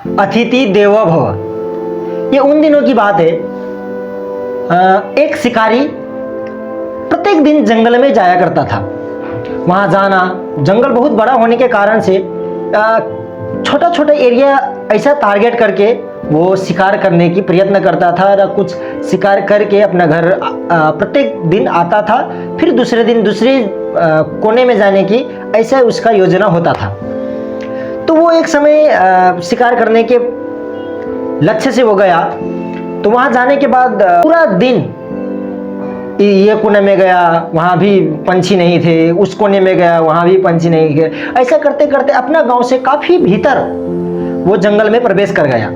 अतिथि देवो भव। ये उन दिनों की बात है। एक शिकारी प्रत्येक दिन जंगल में जाया करता था। वहाँ जाना, जंगल बहुत बड़ा होने के कारण से छोटा छोटा एरिया ऐसा टारगेट करके वो शिकार करने की प्रयत्न करता था और कुछ शिकार करके अपना घर प्रत्येक दिन आता था, फिर दूसरे दिन दूसरे कोने में जाने की ऐसा उसका योजना होता था। तो वो एक समय शिकार करने के लक्ष्य से वो गया। तो वहाँ जाने के बाद पूरा दिन ये कोने में गया, वहाँ भी पंछी नहीं थे, उस कोने में गया, वहाँ भी पंछी नहीं थे। ऐसा करते करते अपना गांव से काफ़ी भीतर वो जंगल में प्रवेश कर गया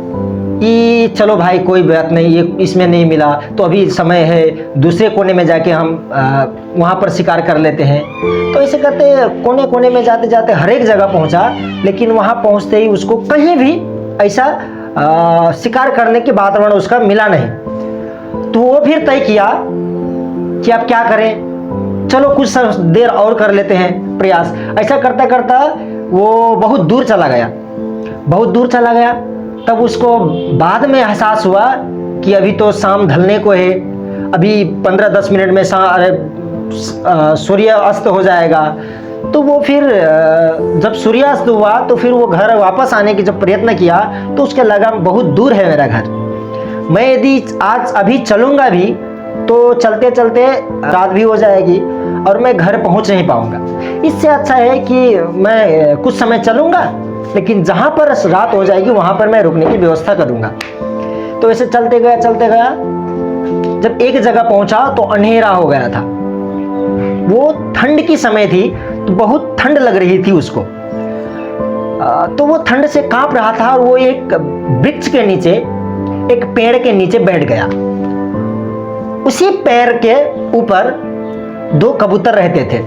कि चलो भाई कोई बात नहीं, ये इसमें नहीं मिला तो अभी समय है, दूसरे कोने में जाके हम वहाँ पर शिकार कर लेते हैं। तो ऐसे करते कोने कोने में जाते जाते हर एक जगह पहुँचा, लेकिन वहाँ पहुँचते ही उसको कहीं भी ऐसा शिकार करने के वातावरण उसका मिला नहीं। तो वो फिर तय किया कि अब क्या करें, चलो कुछ देर और कर लेते हैं प्रयास। ऐसा करता करता वो बहुत दूर चला गया, बहुत दूर चला गया। तब उसको बाद में एहसास हुआ कि अभी तो शाम ढलने को है, अभी 15-10 मिनट में सूर्य अस्त हो जाएगा। तो वो फिर जब सूर्यास्त हुआ तो फिर वो घर वापस आने की जब प्रयत्न किया तो उसके लगा बहुत दूर है मेरा घर, मैं यदि आज अभी चलूँगा भी तो चलते चलते रात भी हो जाएगी और मैं घर पहुंच नहीं पाऊंगा। इससे अच्छा है कि मैं कुछ समय चलूंगा, लेकिन जहां पर रात हो जाएगी वहां पर मैं रुकने की व्यवस्था करूंगा। तो ऐसे चलते गया चलते गया, जब एक जगह पहुंचा तो अंधेरा हो गया था। वो ठंड की समय थी तो बहुत ठंड लग रही थी उसको। तो वो ठंड से कांप रहा था और वो एक वृक्ष के नीचे, एक पेड़ के नीचे बैठ गया। उसी पेड़ के ऊपर 2 कबूतर रहते थे।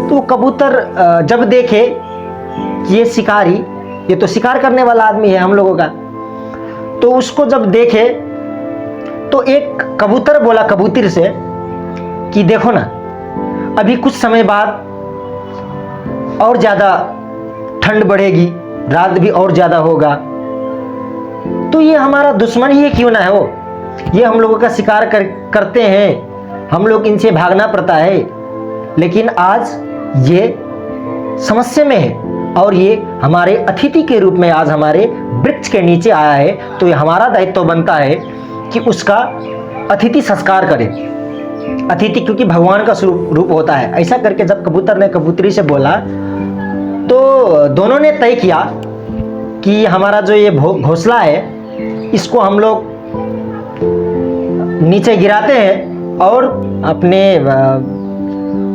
तो कबूतर जब देखे कि ये शिकारी, ये तो शिकार करने वाला आदमी है हम लोगों का, तो उसको जब देखे तो एक कबूतर बोला कबूतर से कि देखो ना, अभी कुछ समय बाद और ज़्यादा ठंड बढ़ेगी, रात भी और ज़्यादा होगा, तो ये हमारा दुश्मन ही क्यों ना हो, ये हम लोगों का शिकार करते हैं, हम लोग इनसे भागना पड़ता है, लेकिन आज ये समस्या में है और ये हमारे अतिथि के रूप में आज हमारे वृक्ष के नीचे आया है। तो ये हमारा दायित्व बनता है कि उसका अतिथि संस्कार करें। अतिथि क्योंकि भगवान का रूप होता है। ऐसा करके जब कबूतर ने कबूतरी से बोला तो दोनों ने तय किया कि हमारा जो ये घोंसला है इसको हम लोग नीचे गिराते हैं और अपने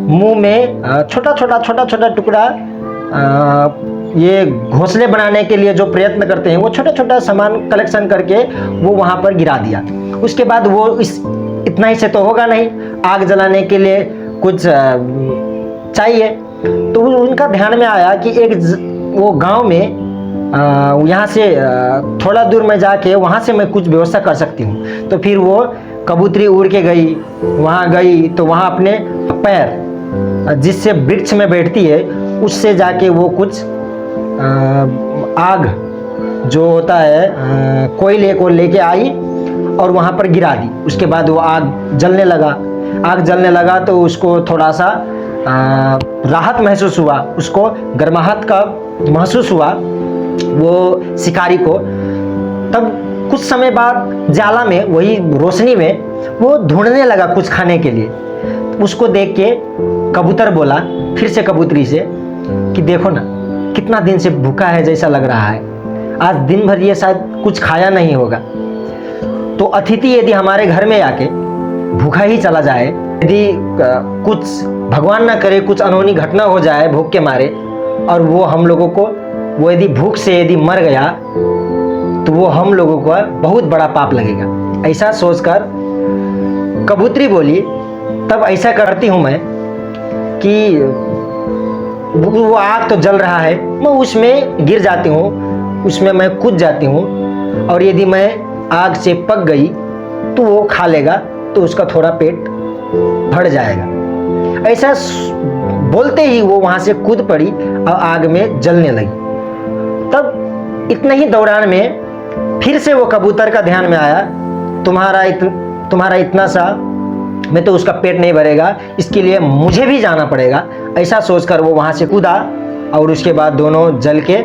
मुंह में छोटा छोटा टुकड़ा ये घोंसले बनाने के लिए जो प्रयत्न करते हैं वो छोटा छोटा सामान कलेक्शन करके वो वहाँ पर गिरा दिया। उसके बाद वो इतना ही से तो होगा नहीं, आग जलाने के लिए कुछ चाहिए। तो उनका ध्यान में आया कि एक वो गांव में यहाँ से थोड़ा दूर में जाके वहाँ से मैं कुछ व्यवस्था कर सकती हूँ। तो फिर वो कबूतरी उड़ के गई, वहाँ गई तो वहाँ अपने पैर जिससे वृक्ष में बैठती है उससे जाके वो कुछ आग जो होता है कोयले को लेके आई और वहाँ पर गिरा दी। उसके बाद वो आग जलने लगा तो उसको थोड़ा सा राहत महसूस हुआ, उसको गर्माहट का महसूस हुआ वो शिकारी को। तब कुछ समय बाद जाला में, वही रोशनी में वो ढूंढने लगा कुछ खाने के लिए। उसको देख के कबूतर बोला फिर से कबूतरी से कि देखो ना, कितना दिन से भूखा है जैसा लग रहा है, आज दिन भर ये शायद कुछ खाया नहीं होगा। तो अतिथि यदि हमारे घर में आके भूखा ही चला जाए, यदि कुछ भगवान ना करे कुछ अनहोनी घटना हो जाए भूख के मारे और वो हम लोगों को, वो यदि भूख से यदि मर गया तो वो हम लोगों को बहुत बड़ा पाप लगेगा। ऐसा सोचकर कबूतरी बोली तब ऐसा करती हूँ मैं कि वो आग तो जल रहा है, मैं उसमें गिर जाती हूँ, उसमें मैं कूद जाती हूँ और यदि मैं आग से पक गई तो वो खा लेगा तो उसका थोड़ा पेट भर जाएगा। ऐसा बोलते ही वो वहाँ से कूद पड़ी और आग में जलने लगी। तब इतने ही दौरान में फिर से वो कबूतर का ध्यान में आया, तुम्हारा इतना सा में तो उसका पेट नहीं भरेगा, इसके लिए मुझे भी जाना पड़ेगा। ऐसा सोचकर वो वहाँ से कूदा और उसके बाद दोनों जल के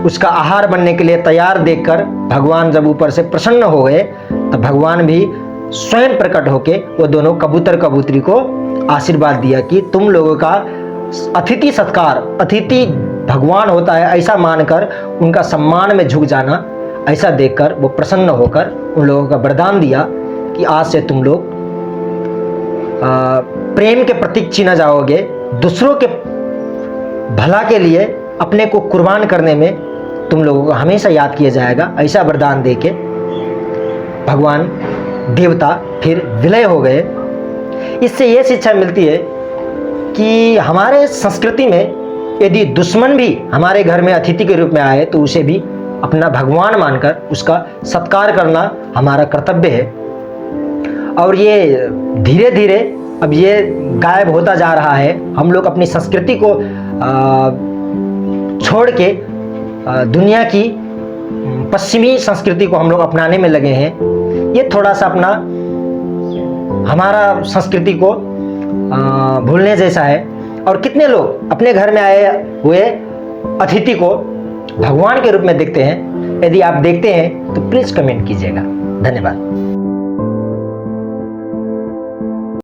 उसका आहार बनने के लिए तैयार देखकर भगवान जब ऊपर से प्रसन्न हो गए, तो भगवान भी स्वयं प्रकट होके वो दोनों कबूतर कबूतरी को आशीर्वाद दिया कि तुम लोगों का अतिथि सत्कार, अतिथि भगवान होता है ऐसा मानकर उनका सम्मान में झुक जाना, ऐसा देखकर वो प्रसन्न होकर उन लोगों का वरदान दिया कि आज से तुम लोग प्रेम के प्रतीक चिन्ह जाओगे, दूसरों के भला के लिए अपने को कुर्बान करने में तुम लोगों को हमेशा याद किया जाएगा। ऐसा वरदान देके भगवान देवता फिर विलय हो गए। इससे ये शिक्षा मिलती है कि हमारे संस्कृति में यदि दुश्मन भी हमारे घर में अतिथि के रूप में आए तो उसे भी अपना भगवान मानकर उसका सत्कार करना हमारा कर्तव्य है। और ये धीरे धीरे अब ये गायब होता जा रहा है। हम लोग अपनी संस्कृति को छोड़ के दुनिया की पश्चिमी संस्कृति को हम लोग अपनाने में लगे हैं। ये थोड़ा सा अपना हमारा संस्कृति को भूलने जैसा है। और कितने लोग अपने घर में आए हुए अतिथि को भगवान के रूप में देखते हैं? यदि आप देखते हैं तो प्लीज़ कमेंट कीजिएगा। धन्यवाद।